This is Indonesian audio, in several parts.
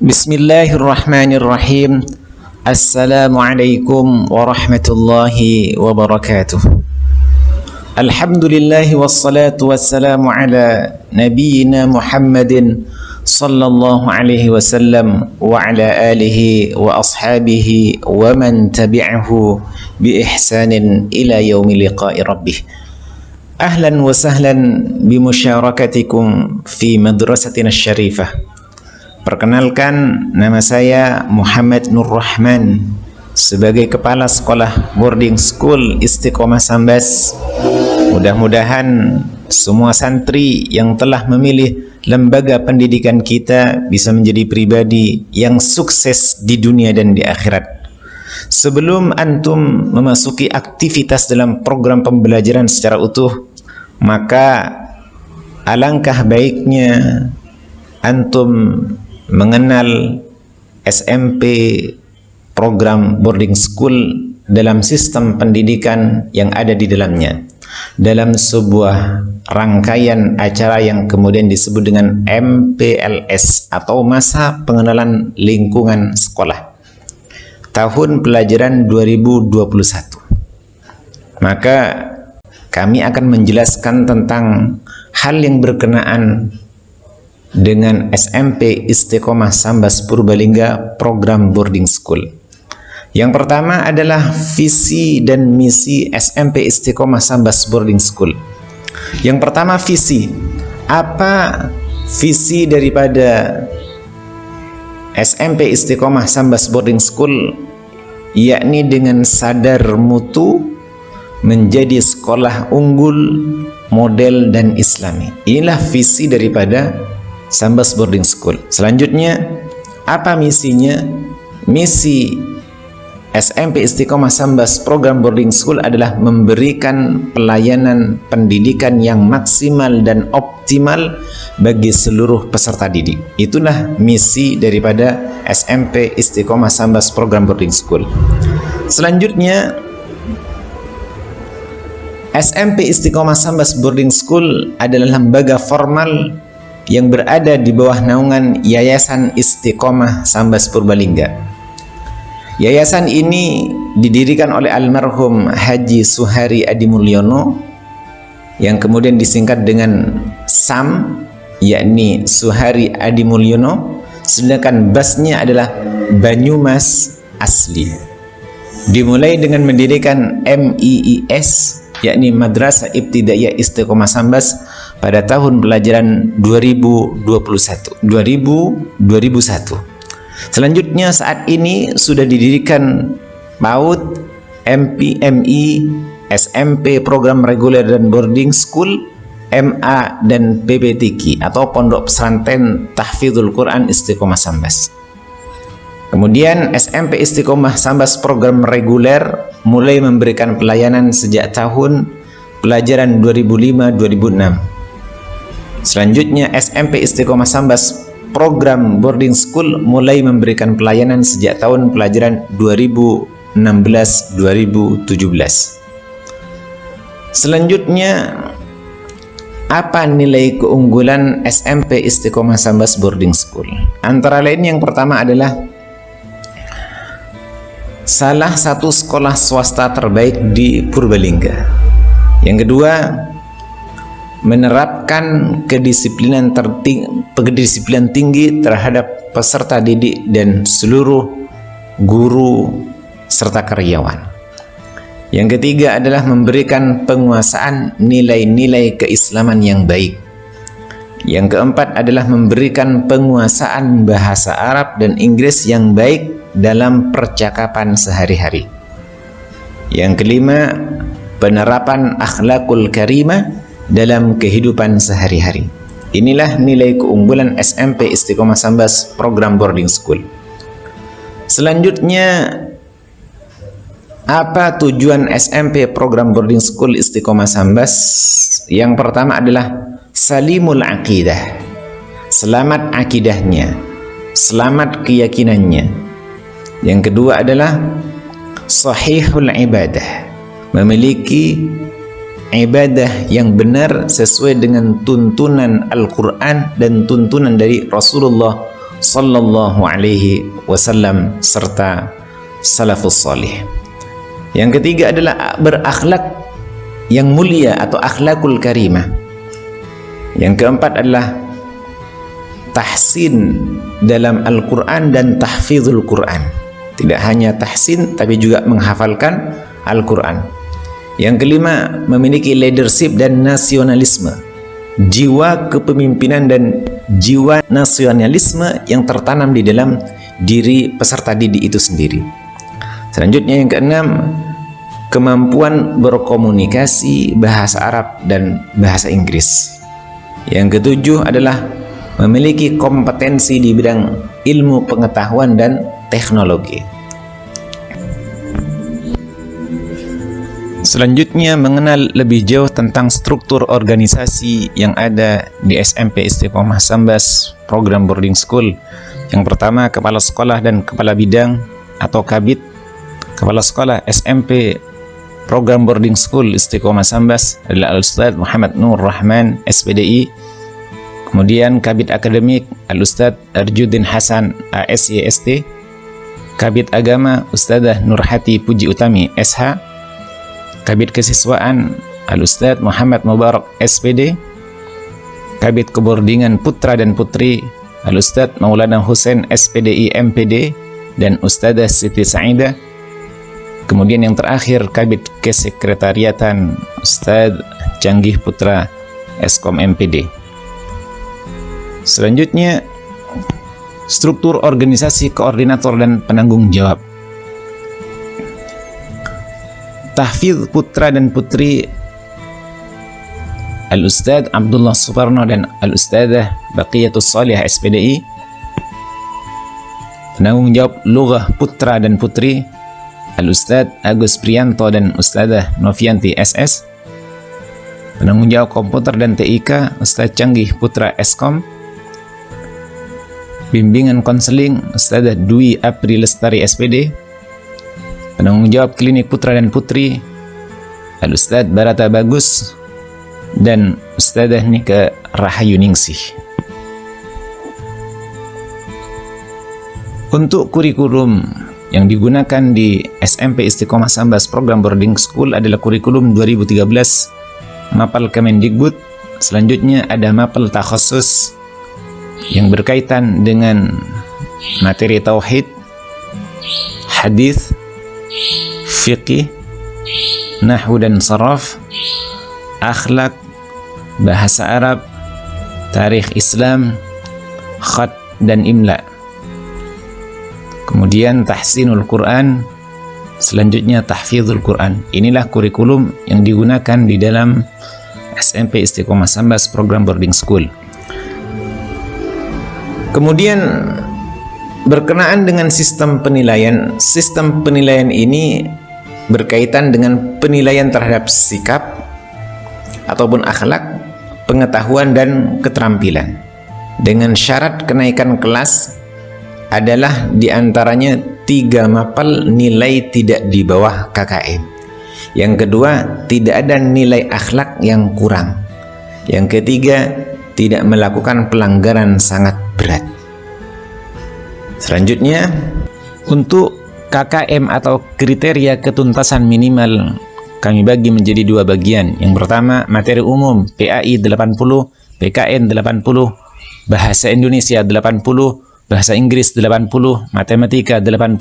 Bismillahirrahmanirrahim. Assalamualaikum warahmatullahi wabarakatuh. Alhamdulillahi wassalatu wassalamu ala nabiyyina Muhammadin sallallahu alaihi wasallam wa ala alihi wa ashabihi wa man tabi'ahu bi ihsanin ila yaumi liqa'i rabbih. Ahlan wa sahlan bi musyarakatikum fi madrasatina syarifah. Perkenalkan, nama saya Muhammad Nur Rahman sebagai Kepala Sekolah Boarding School Istiqomah Sambas. Mudah-mudahan semua santri yang telah memilih lembaga pendidikan kita bisa menjadi pribadi yang sukses di dunia dan di akhirat. Sebelum antum memasuki aktivitas dalam program pembelajaran secara utuh, maka alangkah baiknya antum mengenal SMP program boarding school dalam sistem pendidikan yang ada di dalamnya, dalam sebuah rangkaian acara yang kemudian disebut dengan MPLS atau Masa Pengenalan Lingkungan Sekolah tahun pelajaran 2021. Maka kami akan menjelaskan tentang hal yang berkenaan dengan SMP Istiqomah Sambas Purbalingga program boarding school. Yang pertama adalah visi dan misi SMP Istiqomah Sambas boarding school. Yang pertama, visi. Apa visi daripada SMP Istiqomah Sambas boarding school? Yakni dengan sadar mutu menjadi sekolah unggul, model dan islami. Inilah visi daripada Sambas Boarding School. Selanjutnya, apa misinya? Misi SMP Istiqomah Sambas program boarding school adalah memberikan pelayanan pendidikan yang maksimal dan optimal bagi seluruh peserta didik. Itulah misi daripada SMP Istiqomah Sambas program boarding school. Selanjutnya, SMP Istiqomah Sambas boarding school adalah lembaga formal yang berada di bawah naungan Yayasan Istiqomah Sambas Purbalingga. Yayasan ini didirikan oleh almarhum Haji Suhari Adi Mulyono yang kemudian disingkat dengan SAM, yakni Suhari Adi Mulyono, sedangkan basnya adalah Banyumas Asli. Dimulai dengan mendirikan MIIS, yakni Madrasah Ibtidaiyah Istiqomah Sambas pada tahun pelajaran 2001. Selanjutnya saat ini sudah didirikan PAUD, MPMI, SMP program reguler dan boarding school, MA dan PPTQ atau Pondok Pesantren Tahfidzul Quran Istiqomah Sambas. Kemudian SMP Istiqomah Sambas program reguler mulai memberikan pelayanan sejak tahun pelajaran 2005-2006. Selanjutnya SMP Istiqomah Sambas program boarding school mulai memberikan pelayanan sejak tahun pelajaran 2016-2017. Selanjutnya, apa nilai keunggulan SMP Istiqomah Sambas boarding school? Antara lain yang pertama adalah salah satu sekolah swasta terbaik di Purbalingga. Yang kedua, menerapkan kedisiplinan tinggi terhadap peserta didik dan seluruh guru serta karyawan. Yang ketiga adalah memberikan penguasaan nilai-nilai keislaman yang baik. Yang keempat adalah memberikan penguasaan bahasa Arab dan Inggris yang baik dalam percakapan sehari-hari. Yang kelima, penerapan akhlakul karimah dalam kehidupan sehari-hari. Inilah nilai keunggulan SMP Istiqomah Sambas program boarding school. Selanjutnya, apa tujuan SMP program boarding school Istiqomah Sambas? Yang pertama adalah salimul aqidah, selamat akidahnya, selamat keyakinannya. Yang kedua adalah sahihul ibadah, memiliki ibadah yang benar sesuai dengan tuntunan Al-Quran dan tuntunan dari Rasulullah sallallahu alaihi wasallam serta salafus salih. Yang ketiga adalah berakhlak yang mulia atau akhlakul karimah. Yang keempat adalah tahsin dalam Al-Quran dan tahfizul Quran. Tidak hanya tahsin tapi juga menghafalkan Al-Quran. Yang kelima, memiliki leadership dan nasionalisme, jiwa kepemimpinan dan jiwa nasionalisme yang tertanam di dalam diri peserta didik itu sendiri. Selanjutnya yang keenam, kemampuan berkomunikasi bahasa Arab dan bahasa Inggris. Yang ketujuh adalah memiliki kompetensi di bidang ilmu pengetahuan dan teknologi. Selanjutnya, mengenal lebih jauh tentang struktur organisasi yang ada di SMP Istiqomah Sambas Program Boarding School. Yang pertama, kepala sekolah dan kepala bidang atau kabid. Kepala sekolah SMP Program Boarding School Istiqomah Sambas adalah Al-Ustadz Muhammad Nur Rahman, SPDI. Kemudian kabid akademik Al-Ustadz Arjudin Hasan, ASYST. Kabid agama Ustadzah Nurhati Puji Utami, SH. Kabid kesiswaan Al-Ustadz Muhammad Mubarak, SPD. Kabid kebordingan putra dan putri Al-Ustadz Maulana Hussein, SPDI MPD dan Ustadzah Siti Saidah. Kemudian yang terakhir kabid kesekretariatan Ustadz Canggih Putra, Eskom MPD. Selanjutnya, struktur organisasi koordinator dan penanggung jawab. Tahfidz putra dan putri Al-Ustadz Abdullah Suparno dan Al-Ustadzah Baqiyatus Salihah, SPDI. Penanggung jawab lughah putra dan putri Al-Ustadz Agus Prianto dan Ustadzah Novianti, SS. Penanggung jawab komputer dan TIK Ustadz Canggih Putra, Eskom. Bimbingan konseling Ustadzah Dwi Apri Lestari, SPD. Penanggung jawab klinik putra dan putri Al-Ustadz Barata Bagus dan Ustadzah Nika Rahayuningsih. Untuk kurikulum yang digunakan di SMP Istiqomah Sambas Program Boarding School adalah kurikulum 2013 Mapal Kemendikbud. Selanjutnya ada Mapal Takhasus yang berkaitan dengan materi tauhid, hadis, fiqih, nahwu dan saraf, akhlak, bahasa Arab, tarikh Islam, khat dan imla. Kemudian tahsinul Quran, selanjutnya tahfizul Quran. Inilah kurikulum yang digunakan di dalam SMP Istiqomah Sambas Program Boarding School. Kemudian berkenaan dengan sistem penilaian ini berkaitan dengan penilaian terhadap sikap ataupun akhlak, pengetahuan dan keterampilan. Dengan syarat kenaikan kelas adalah diantaranya 3 mapel nilai tidak di bawah KKM. Yang kedua, tidak ada nilai akhlak yang kurang. Yang ketiga, tidak melakukan pelanggaran sangat berat. Selanjutnya, untuk KKM atau kriteria ketuntasan minimal kami bagi menjadi 2 bagian. Yang pertama, materi umum PAI 80, PKN 80, bahasa Indonesia 80, bahasa Inggris 80, matematika 80,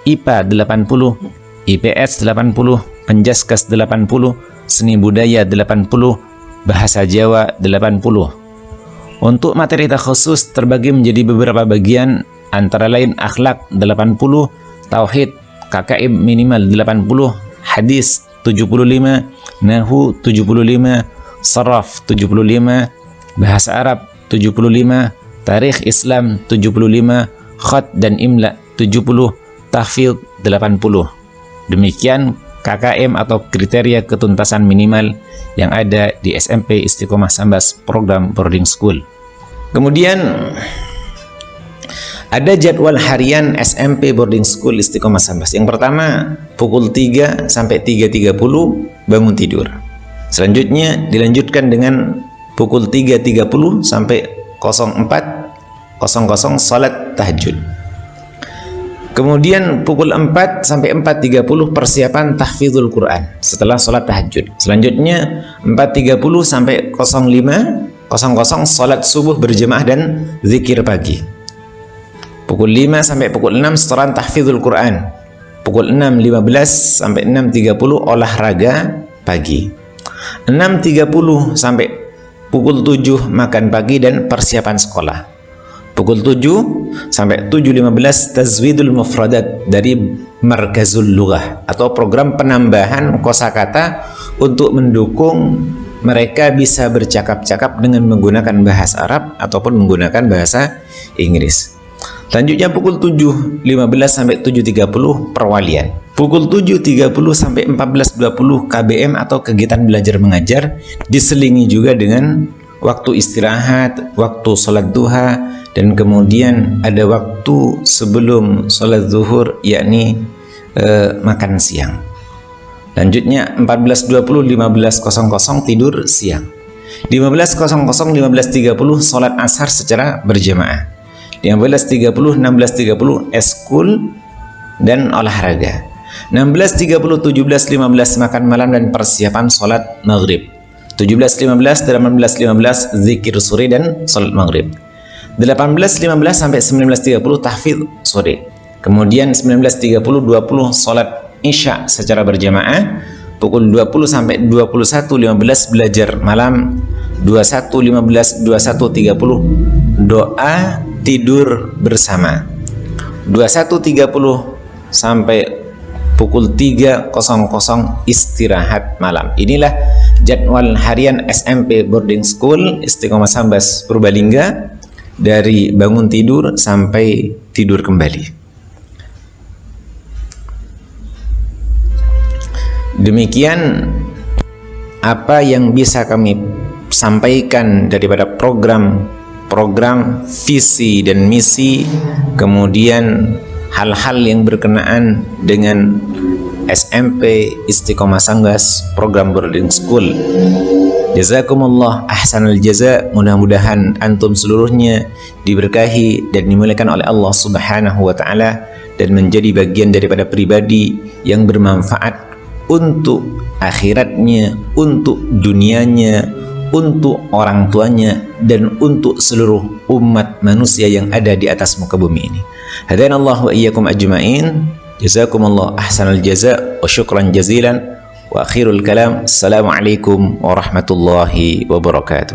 IPA 80, IPS 80, Penjaskas 80, seni budaya 80, bahasa Jawa 80. Untuk materi khusus terbagi menjadi beberapa bagian, antara lain akhlak 80, tauhid KKM minimal 80, hadis 75, nahwu 75, saraf 75, bahasa Arab 75, tarikh Islam 75, khat dan imla 70, tahfidz 80. Demikian KKM atau kriteria ketuntasan minimal yang ada di SMP Istiqomah Sambas Program Boarding School. Kemudian ada jadwal harian SMP Boarding School Istiqomah Sambas. Yang pertama, pukul 3 sampai 3.30 bangun tidur. Selanjutnya dilanjutkan dengan pukul 3.30 sampai 04.00 salat tahajud. Kemudian pukul 4 sampai 4.30 persiapan tahfidzul Quran setelah salat tahajud. Selanjutnya 4.30 sampai 05.00 salat subuh berjamaah dan zikir pagi. Pukul 5 sampai pukul 6 setoran tahfidzul Quran. Pukul 6.15 sampai 6.30 olahraga pagi. 6.30 sampai pukul 7 makan pagi dan persiapan sekolah. Pukul 7 sampai 7.15 tazwidul mufradat dari Markazul Lughah atau program penambahan kosakata untuk mendukung mereka bisa bercakap-cakap dengan menggunakan bahasa Arab ataupun menggunakan bahasa Inggris. Selanjutnya pukul 7.15 sampai 7.30 perwalian. Pukul 7.30 sampai 14.20 KBM atau kegiatan belajar mengajar, diselingi juga dengan waktu istirahat, waktu sholat duha, dan kemudian ada waktu sebelum sholat zuhur, yakni makan siang. Lanjutnya 14.20 15.00 tidur siang. 15.00 15.30 sholat asar secara berjamaah. 15.30 16.30 eskul dan olahraga. 16.30 17.15 makan malam dan persiapan sholat maghrib. 17.15 18.15 zikir sore dan sholat maghrib. 18.15 sampai 19.30 tahfidz sore. Kemudian 19.30 20 sholat isya secara berjamaah. Pukul 20 sampai 21.15 belajar malam. 21.15 21.30 doa tidur bersama. 21.30 sampai pukul 3.00 istirahat malam. Inilah jadwal harian SMP Boarding School Istiqomah Sambas Purbalingga dari bangun tidur sampai tidur kembali. Demikian apa yang bisa kami sampaikan daripada program visi dan misi, kemudian hal-hal yang berkenaan dengan SMP Istiqomah Sambas program boarding school. Jazakumullah ahsanal jaza. Mudah-mudahan antum seluruhnya diberkahi dan dimuliakan oleh Allah Subhanahu wa taala dan menjadi bagian daripada pribadi yang bermanfaat untuk akhiratnya, untuk dunianya, untuk orang tuanya, dan untuk seluruh umat manusia yang ada di atas muka bumi ini. Hadanallahu wa iyyakum ajma'in. Jazakumullah ahsanal jaza wa syukran jazilan. Wa akhirul kalam, assalamualaikum warahmatullahi wabarakatuh.